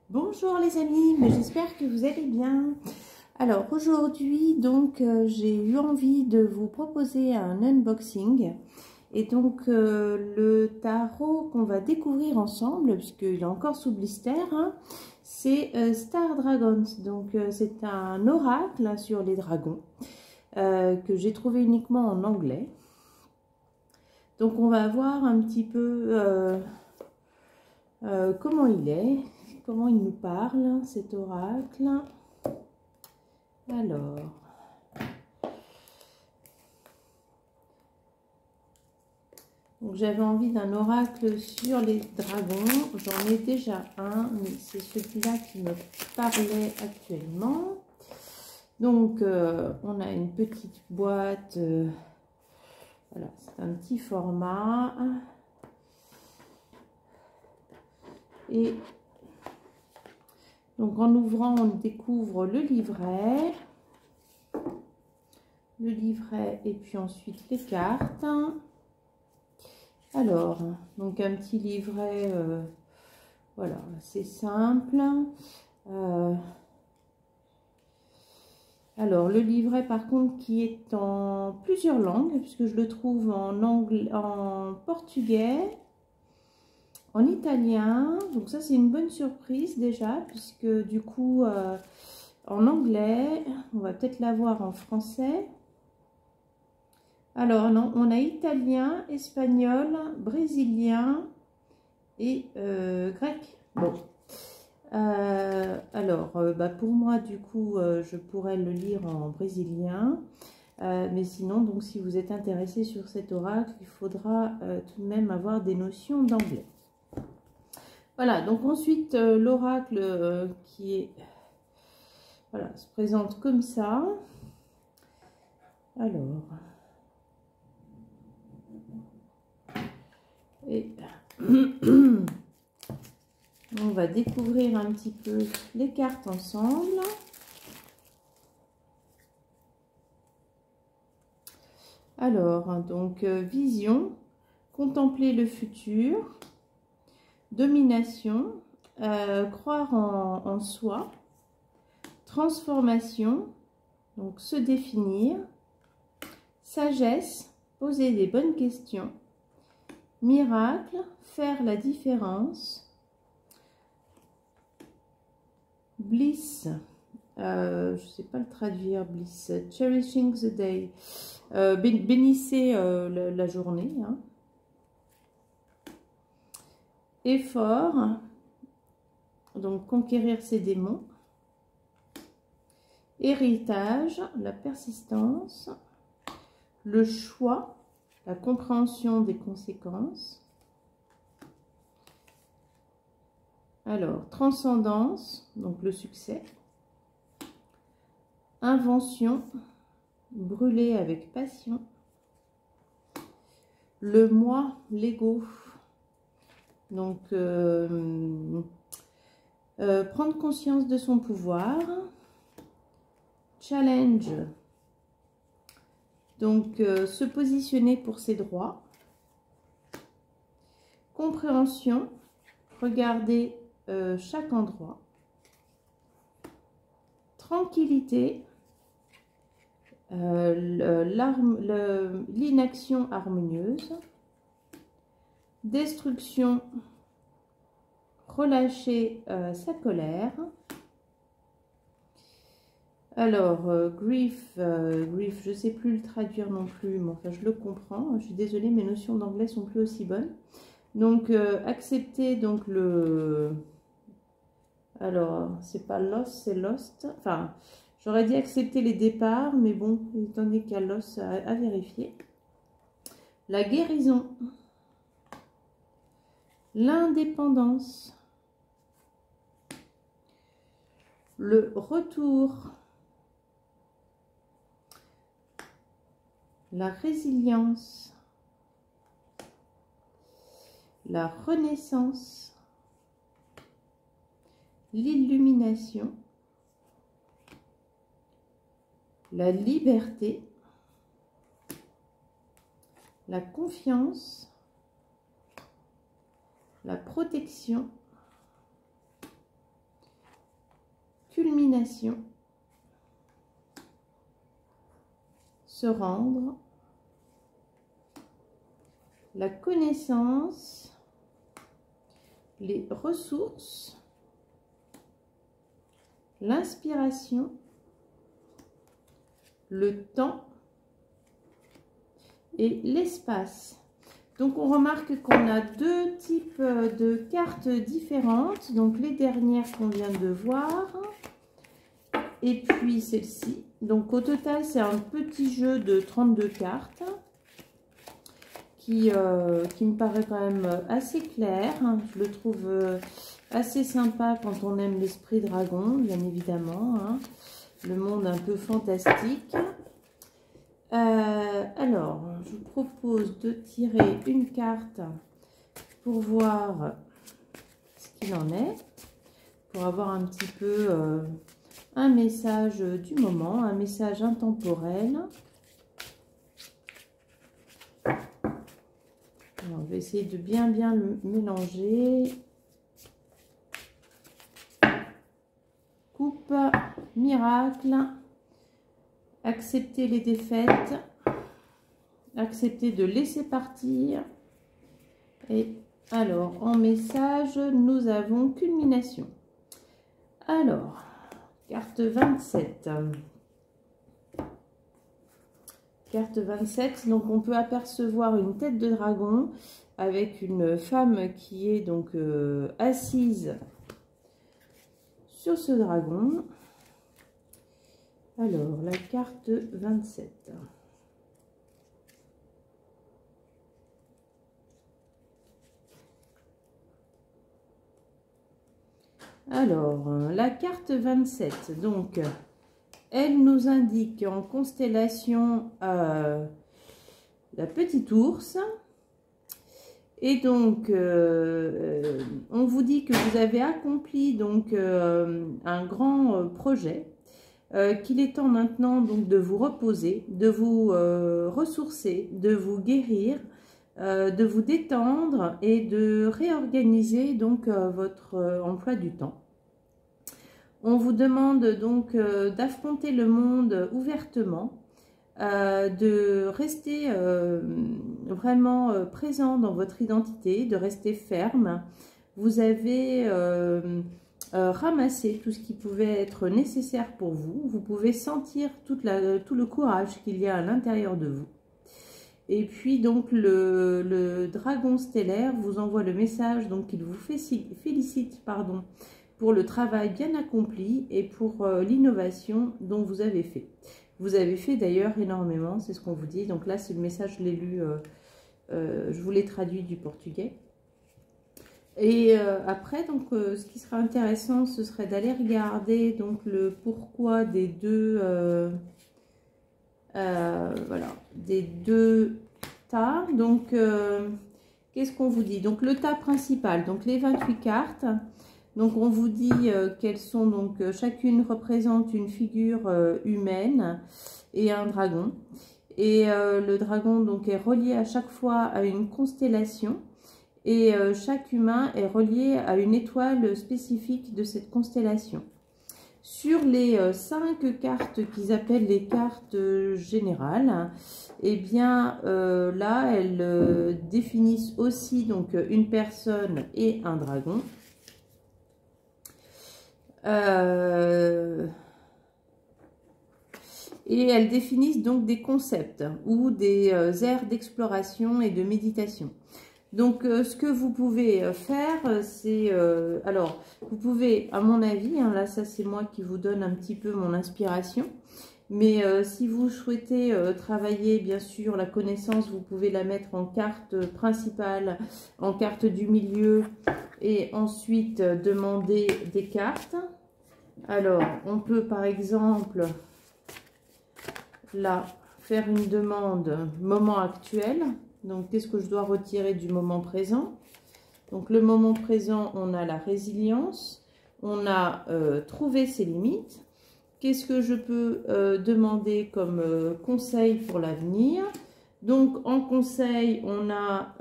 Bonjour les amis, j'espère que vous allez bien. Alors aujourd'hui donc j'ai eu envie de vous proposer un unboxing et donc le tarot qu'on va découvrir ensemble puisqu'il est encore sous blister, hein, c'est Star Dragons. Donc c'est un oracle sur les dragons que j'ai trouvé uniquement en anglais. Donc on va voir un petit peu comment il est. Comment il nous parle, cet oracle. Alors, j'avais envie d'un oracle sur les dragons. J'en ai déjà un, mais c'est celui-là qui me parlait actuellement. Donc, on a une petite boîte. Voilà, c'est un petit format. Et donc en ouvrant, on découvre le livret. Le livret et puis ensuite les cartes. Alors, donc un petit livret, voilà, c'est simple. Alors, le livret par contre qui est en plusieurs langues, puisque je le trouve en anglais, en portugais, en italien, donc ça c'est une bonne surprise déjà, puisque du coup en anglais, on va peut-être l'avoir en français. Alors non, on a italien, espagnol, brésilien et grec. Bon, alors pour moi du coup je pourrais le lire en brésilien. Mais sinon, donc si vous êtes intéressé sur cet oracle, il faudra tout de même avoir des notions d'anglais. Voilà, donc ensuite l'oracle qui est, voilà, se présente comme ça. Alors, et on va découvrir un petit peu les cartes ensemble. Alors, donc vision, contempler le futur, domination, croire en soi, transformation, donc se définir, sagesse, poser des bonnes questions, miracle, faire la différence, bliss, je ne sais pas le traduire, bliss, cherishing the day, bénissez la journée, hein. Effort, donc conquérir ses démons, héritage, la persistance, le choix, la compréhension des conséquences. Alors, transcendance, donc le succès. Invention, brûler avec passion. Le moi, l'ego. Donc, prendre conscience de son pouvoir. Challenge, donc se positionner pour ses droits. Compréhension, regarder chaque endroit. Tranquillité, l'inaction harmonieuse. Destruction, relâcher sa colère. Alors, grief, je ne sais plus le traduire non plus, mais enfin je le comprends. Je suis désolée, mes notions d'anglais sont plus aussi bonnes. Donc, accepter donc le... Alors, c'est pas loss, c'est lost. Enfin, j'aurais dit accepter les départs, mais bon, étant donné qu'il y a loss à vérifier. La guérison. L'indépendance. Le retour. La résilience, la renaissance, l'illumination, la liberté, la confiance, la protection, culmination, se rendre, la connaissance, les ressources, l'inspiration, le temps et l'espace. Donc on remarque qu'on a deux types de cartes différentes, donc les dernières qu'on vient de voir et puis celle-ci. Donc au total c'est un petit jeu de 32 cartes qui me paraît quand même assez clair. Je le trouve assez sympa quand on aime l'esprit dragon, bien évidemment, hein. Le monde un peu fantastique. Alors, je vous propose de tirer une carte pour voir ce qu'il en est, pour avoir un petit peu un message du moment, un message intemporel. Alors, on va essayer de bien le mélanger. Coupe, miracle, accepter les défaites, accepter de laisser partir. Et alors, en message, nous avons culmination. Alors, carte 27. Carte 27, donc on peut apercevoir une tête de dragon avec une femme qui est donc assise sur ce dragon. Alors, la carte 27. Alors, la carte 27, donc, elle nous indique en constellation la petite ours. Et donc, on vous dit que vous avez accompli donc un grand projet, qu'il est temps maintenant donc de vous reposer, de vous ressourcer, de vous guérir, de vous détendre et de réorganiser donc votre emploi du temps. On vous demande donc d'affronter le monde ouvertement, de rester vraiment présent dans votre identité, de rester ferme. Vous avez ramassé tout ce qui pouvait être nécessaire pour vous. Vous pouvez sentir tout le courage qu'il y a à l'intérieur de vous. Et puis donc le dragon stellaire vous envoie le message donc qu'il vous félicite pardon, pour le travail bien accompli et pour l'innovation dont vous avez fait. Vous avez fait d'ailleurs énormément, c'est ce qu'on vous dit. Donc là, c'est le message, je l'ai lu, je vous l'ai traduit du portugais. Et après, donc, ce qui sera intéressant, ce serait d'aller regarder donc le pourquoi des deux, voilà, des deux tas. Donc, qu'est-ce qu'on vous dit? Donc, le tas principal, donc les 28 cartes. Donc, on vous dit qu'elles sont, donc, chacune représente une figure humaine et un dragon. Et le dragon, donc, est relié à chaque fois à une constellation. Et chaque humain est relié à une étoile spécifique de cette constellation. Sur les 5 cartes qu'ils appellent les cartes générales, eh bien, là, elles définissent aussi, donc, une personne et un dragon. Et elles définissent donc des concepts ou des aires d'exploration et de méditation. Donc, ce que vous pouvez faire, c'est... alors, vous pouvez, à mon avis, hein, là, ça c'est moi qui vous donne un petit peu mon inspiration. Mais si vous souhaitez travailler, bien sûr, la connaissance, vous pouvez la mettre en carte principale, en carte du milieu, et ensuite demander des cartes. Alors, on peut par exemple, là, faire une demande moment actuel. Donc, qu'est-ce que je dois retirer du moment présent? Donc, le moment présent, on a la résilience, on a trouvé ses limites. Qu'est-ce que je peux demander comme conseil pour l'avenir? Donc, en conseil, on a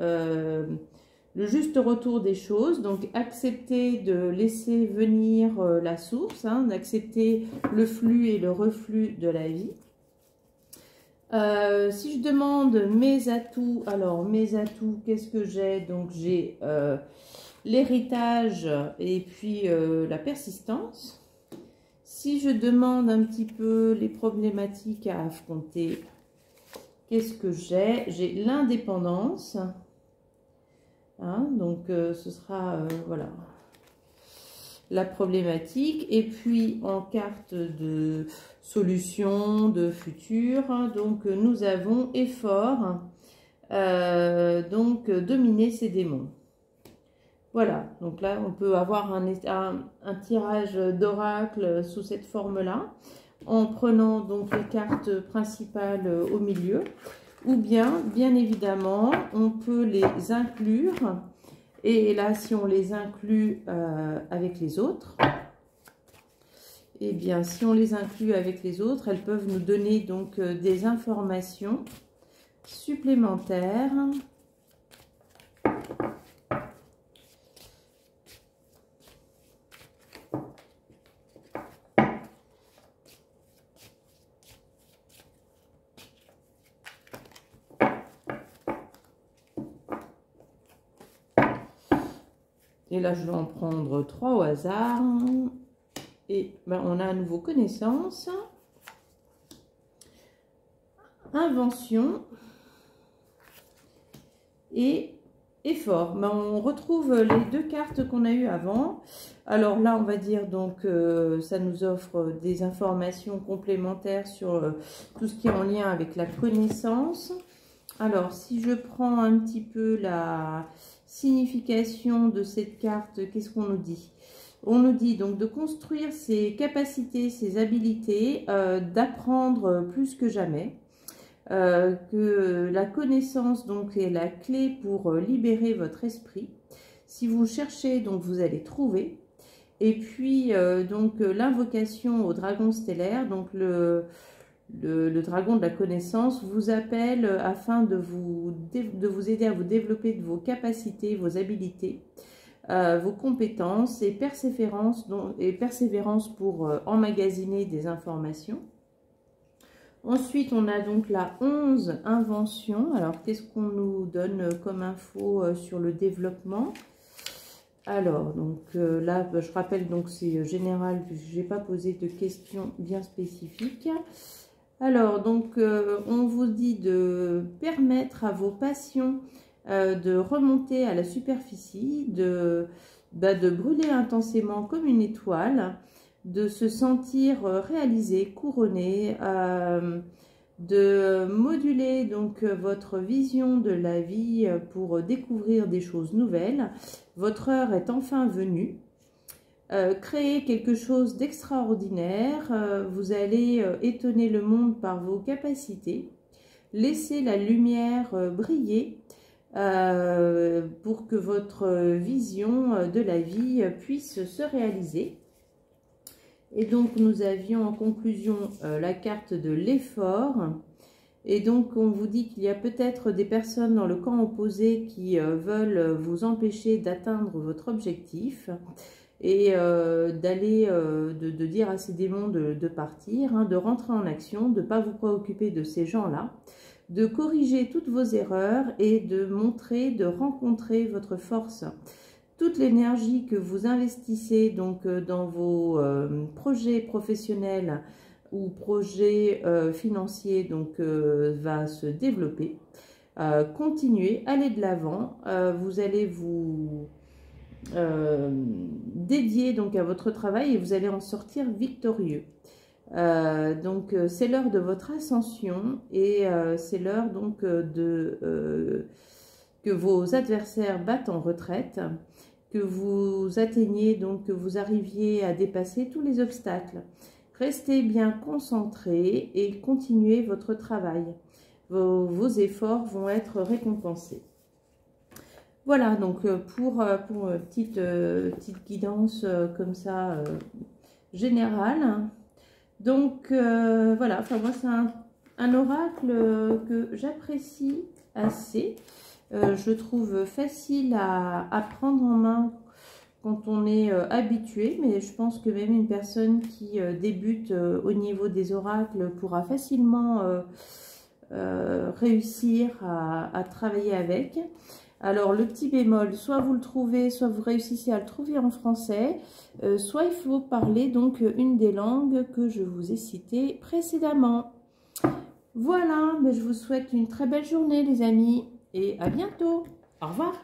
le juste retour des choses. Donc, accepter de laisser venir la source, hein, d'accepter le flux et le reflux de la vie. Si je demande mes atouts, alors mes atouts, qu'est-ce que j'ai? Donc, j'ai l'héritage et puis la persistance. Si je demande un petit peu les problématiques à affronter, qu'est-ce que j'ai? J'ai l'indépendance. Hein, donc, ce sera, voilà, la problématique. Et puis, en carte de solution, de futur, donc, nous avons effort, donc, dominer ses démons. Voilà, donc là, on peut avoir un tirage d'oracle sous cette forme-là, en prenant donc les cartes principales au milieu, ou bien évidemment, on peut les inclure, et là, si on les inclut avec les autres, eh bien, si on les inclut avec les autres, elles peuvent nous donner donc des informations supplémentaires. Et là, je vais en prendre 3 au hasard. Et ben, on a à nouveau connaissance, invention et effort. Ben, on retrouve les 2 cartes qu'on a eues avant. Alors là, on va dire donc ça nous offre des informations complémentaires sur tout ce qui est en lien avec la connaissance. Alors, si je prends un petit peu la signification de cette carte, qu'est-ce qu'on nous dit? On nous dit donc de construire ses capacités, ses habilités, d'apprendre plus que jamais, que la connaissance donc est la clé pour libérer votre esprit. Si vous cherchez, donc vous allez trouver. Et puis donc l'invocation au dragon stellaire, donc le dragon de la connaissance vous appelle afin de vous aider à vous développer de vos capacités, vos habilités, vos compétences et persévérance pour emmagasiner des informations. Ensuite, on a donc la 11 invention. Alors, qu'est-ce qu'on nous donne comme info sur le développement? Alors, donc là, je rappelle, donc c'est général puisque je n'ai pas posé de questions bien spécifiques. Alors, donc, on vous dit de permettre à vos passions de remonter à la superficie, de brûler intensément comme une étoile, de se sentir réalisé, couronné, de moduler donc votre vision de la vie pour découvrir des choses nouvelles. Votre heure est enfin venue. Créer quelque chose d'extraordinaire, vous allez étonner le monde par vos capacités, laisser la lumière briller pour que votre vision de la vie puisse se réaliser. Et donc nous avions en conclusion la carte de l'effort. Et donc on vous dit qu'il y a peut-être des personnes dans le camp opposé qui veulent vous empêcher d'atteindre votre objectif. Et de dire à ces démons de partir, hein, de rentrer en action, de ne pas vous préoccuper de ces gens-là, de corriger toutes vos erreurs et de rencontrer votre force. Toute l'énergie que vous investissez donc dans vos projets professionnels ou projets financiers donc, va se développer. Continuez, allez de l'avant, vous allez vous dédié donc à votre travail et vous allez en sortir victorieux. Donc c'est l'heure de votre ascension et c'est l'heure donc que vos adversaires battent en retraite, que vous atteigniez donc, que vous arriviez à dépasser tous les obstacles. Restez bien concentrés et continuez votre travail. Vos efforts vont être récompensés. Voilà, donc pour petite guidance comme ça générale. Donc voilà, enfin moi c'est un oracle que j'apprécie assez. je trouve facile à prendre en main quand on est habitué, mais je pense que même une personne qui débute au niveau des oracles pourra facilement réussir à travailler avec. Alors le petit bémol, soit vous le trouvez, soit vous réussissez à le trouver en français, soit il faut parler donc une des langues que je vous ai citées précédemment. Voilà, mais je vous souhaite une très belle journée les amis et à bientôt. Au revoir.